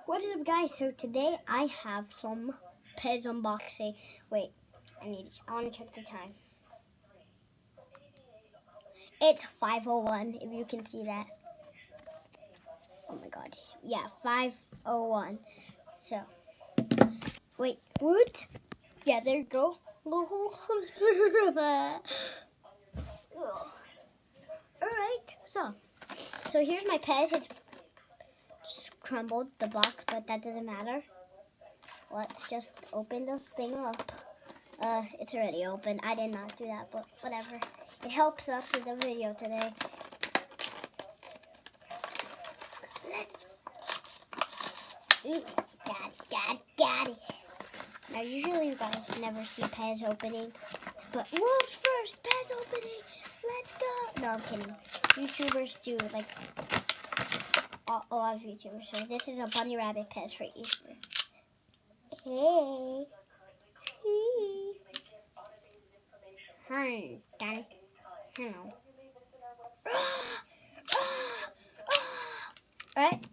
What is up, guys? So today I have some Pez unboxing. Wait, I want to check the time. It's 5:01. If you can see that. Oh my god. Yeah, 5:01. So wait, what? Yeah, there you go. Alright, so here's my Pez. It's crumbled, the box, but that doesn't matter. Let's just open this thing up. It's already open. I did not do that, but whatever. It helps us with the video today. Got it. Now, usually you guys never see Pez openings, but world's first Pez opening. Let's go. No, I'm kidding. YouTubers do, like, a lot of YouTubers. So this is a bunny rabbit Pez for Easter. Hey. Hey, Daddy. Hello. Alright.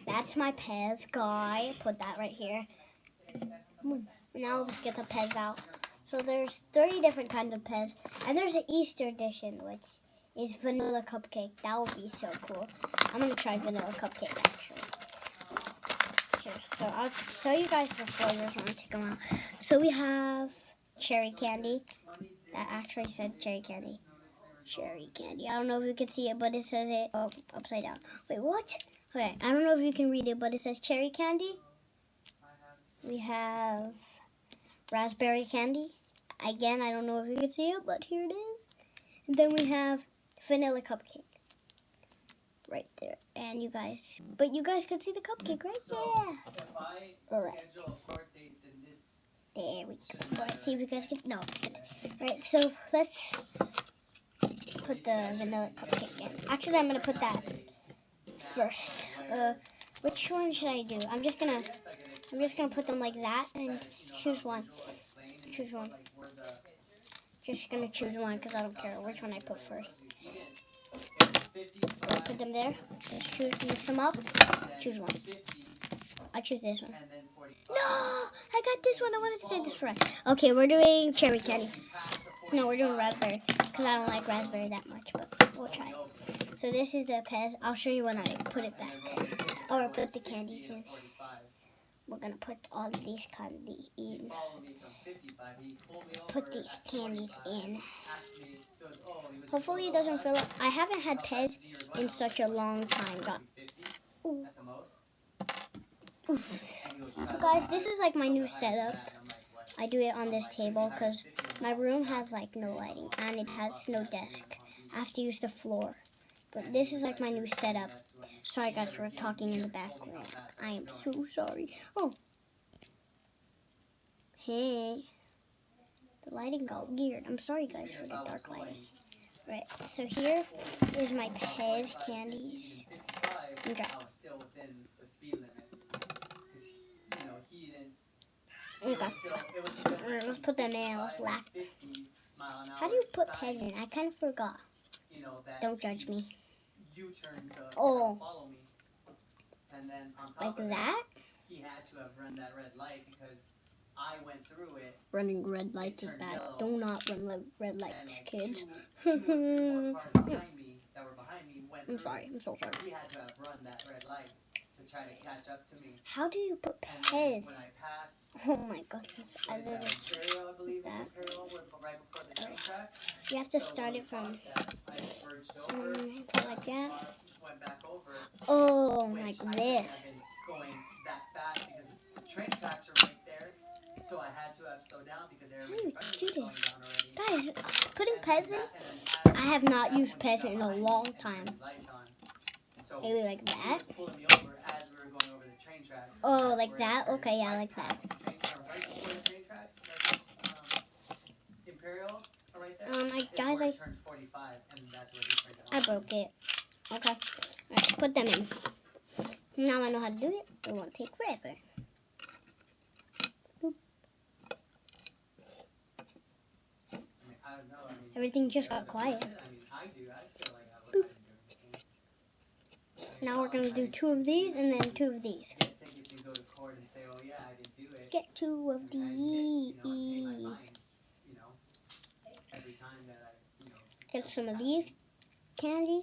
That's my Pez guy. Put that right here. Now let's get the Pez out. So there's 3 different kinds of Pez. And there's an Easter edition, which is vanilla cupcake. That would be so cool. I'm going to try vanilla cupcake, actually. Sure. So I'll show you guys the flavors when I take them out. So we have cherry candy. That actually said cherry candy. Cherry candy. I don't know if you can see it, but it says it upside down. Wait, what? Okay, I don't know if you can read it, but it says cherry candy. We have raspberry candy. Again, I don't know if you can see it, but here it is. And then we have vanilla cupcake. Right there. And you guys can see the cupcake, right? Yeah. Alright. There we go. Alright, see if you guys can, no. Right, so let's put the vanilla cupcake in. Actually, I'm going to put that first. Which one should I do? I'm just gonna put them like that and choose one. Choose one. Just gonna choose one because I don't care which one I put first. Put them there. Mix them up. Choose one. I choose this one. No, I got this one. I wanted to say this right. Okay, we're doing cherry candy. No, we're doing raspberry because I don't like raspberry that much, but we'll try. So this is the Pez. I'll show you when I put it back. Or put the candies in. We're going to put all of these candy in. Put these candies in. Hopefully it doesn't fill up. I haven't had Pez in such a long time. Oof. So guys, this is like my new setup. I do it on this table because my room has like no lighting and it has no desk. I have to use the floor. But this is like my new setup. Sorry guys for talking in the background. I am so sorry. Oh. Hey. The lighting got weird. I'm sorry guys for the dark lighting. Right. So here is my Pez candies. Okay. Let's put them in. Let's laugh. How do you put Pez in? I kind of forgot. Don't judge me. Oh. Like that? He had to have run that red light because I went through it. Running red lights is bad. Do not run red lights, kids. I'm sorry. I'm so sorry. He had to have run that red light to try to catch up to me. How do you put Pez? Oh my goodness. I literally that. You have to start it from put like that. Oh, like this. How do you do this? Guys, putting Pez in, I have not used Pez in a long time. Maybe like that. Oh, like that? Okay, yeah, like that. Guys, I broke it. Okay. Alright, put them in. Now I know how to do it. It won't take forever. Boop. Everything just got quiet. Boop. Now we're gonna do 2 of these and then 2 of these. Let's get 2 of these. Get some of these candy.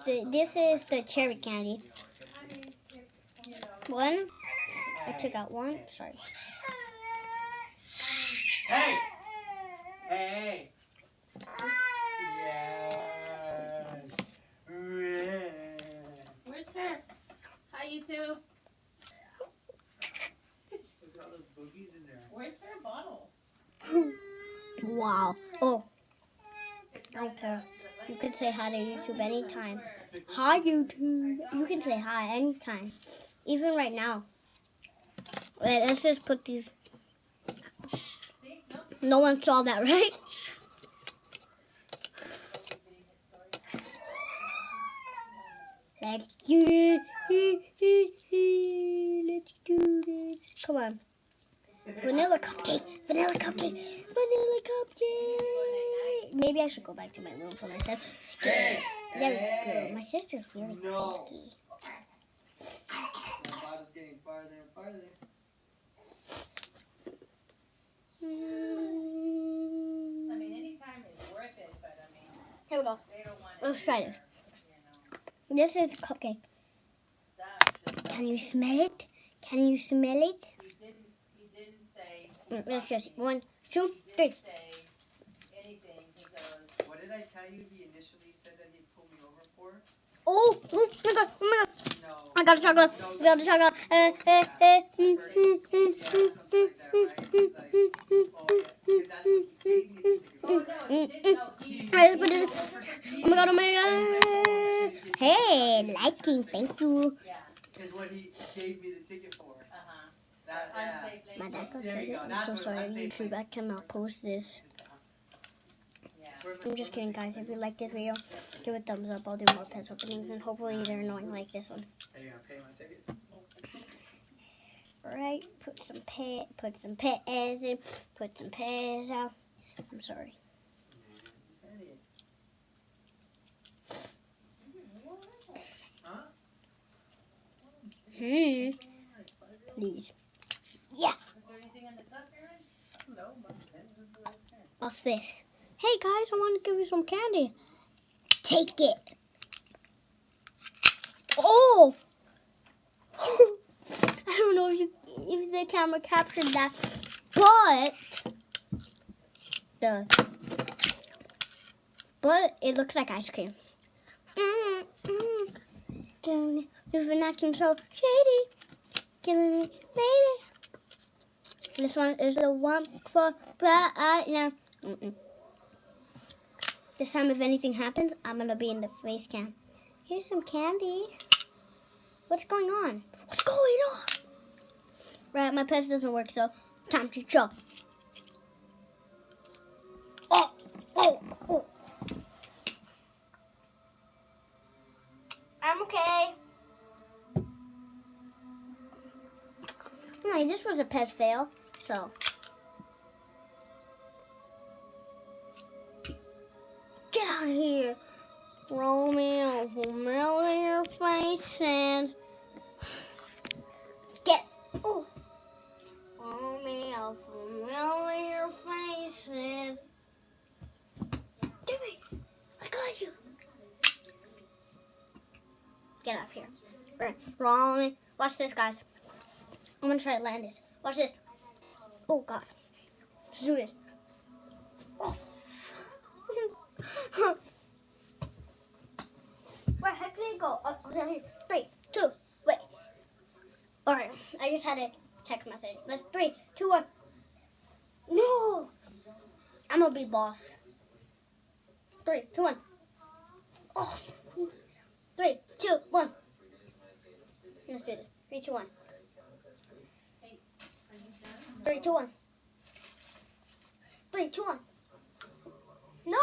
This is the cherry candy. 1. I took out 1. Sorry. Hey! Hey! Yes! Where's her? Hi, YouTube. Look at all those boogies in there. Where's her bottle? Wow. Oh. Okay. You can say hi to YouTube anytime. Hi, YouTube. You can say hi anytime. Even right now. Wait, let's just put these. No one saw that, right? Let's do it. Let's do this. Come on. Vanilla cupcake. Vanilla cupcake. Vanilla cupcake. Maybe I should go back to my room for my son. There we go. My sister's really cranky. The bottle's getting farther and farther. I mean, anytime is worth it, but I mean, Here we go. they don't want it. Let's try this. You know, This is cupcake. stuff. Can you smell it? Can you smell it? He didn't say. Let's just 1, 2, He 3. didn't say anything. He goes, What did I tell you he initially said that he'd pull me over for? Oh my god! Oh my god! No. I got a chocolate. I got a chocolate. oh no, he didn't know. Let's put this. Oh my god! Oh my god! Hey, liking. Thank you. Yeah. Is what he gave me the ticket for. Uh-huh. That, yeah. Unsafe My lane dad got There you ticket. go. I'm That's so what sorry, unsafe YouTube. I lane. cannot post this. Yeah. I'm just kidding, guys. If you like this video, give it a thumbs up. I'll do more pets openings, and hopefully they're annoying like this one. Are you gonna pay my ticket? Alright, put some pets in, put some pets out. I'm sorry. Huh? Please. Yeah. Is there anything in the cup, Aaron? No, my pen is right there. What's this? Hey guys, I want to give you some candy. Take it. Oh! I don't know if the camera captured that, but it looks like ice cream. You've been acting so shady, giving me lady. This one is the one for right now. This time, if anything happens, I'm gonna be in the face cam. Here's some candy. What's going on? What's going on? Right, my pets doesn't work, so time to chill. Oh, oh, oh. I'm okay. No, this was a pet fail, so. Get out of here. Romeo, melt in your face and get. Oh. Romeo, melt in your face and. Do it. I got you. Get up here. Right. Romeo. Watch this, guys. I'm gonna try to land this. Watch this. Oh, God. Let's do this. Oh. Where the heck did it go? Oh, down here. 3, 2, wait. Alright, I just had a text message. Let's 3, 2, 1. No! I'm gonna be boss. 3, 2, 1. Oh. 3, 2, 1. Let's do this. 3, 2, 1. 3, 2, 1. 3, 2, 1. No!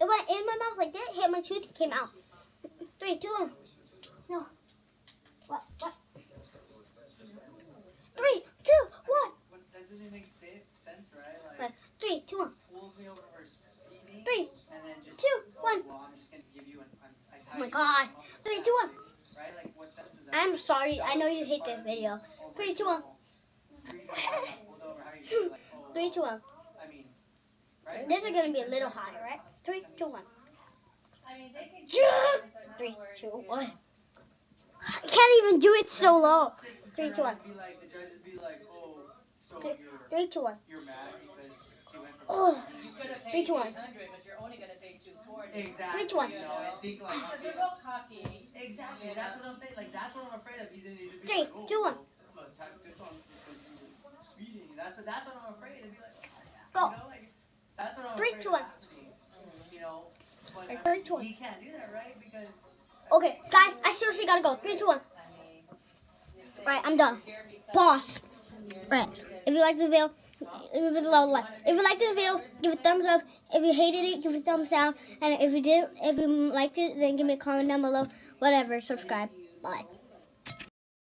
It went in my mouth like that, hit my tooth, came out. 3, 2, 1. No. What? 3, 2, 1. That doesn't make sense, right? Like, 3, 2, 1. pull me over for speeding. 3. And then just 2, 1. Well, I'm just gonna give you an. Oh my God. 3, 2, 1. Right? sorry. I know you hate this video. 3, 2, 1. 3, 2, 1. I mean, right? This is gonna be a little higher, right? 3, 2, 1. I mean, they can. 3, 2, 1. I can't even do it so low. 3, 2, 1. Be like, the judges be like, oh, so 3, 2, 1. you're mad because you went from Oh, You could have 3, paid 2, 1. 800, but you're only gonna pay 240. exactly. 3, 2, 1. You know, and think like, But they're real cocky. exactly. That's what I'm saying. Like that's what I'm afraid of. He's gonna be 3, like, oh, 2, 1. I'm gonna attack this one speeding. That's what I'm afraid of. Be like, Go. You know, like that's what I'm 3, afraid 2, of 1. happening. You know, but Right, 3, 2, 1. he can't do that, right? Because Okay, guys, I seriously gotta go. 3, 2, 1. Right, I'm done. Pause. Right. If you like this video, give it a little like. If you like this video, give it a thumbs up. If you hated it, give it a thumbs down. And if you liked it, then give me a comment down below. Whatever, subscribe. Bye.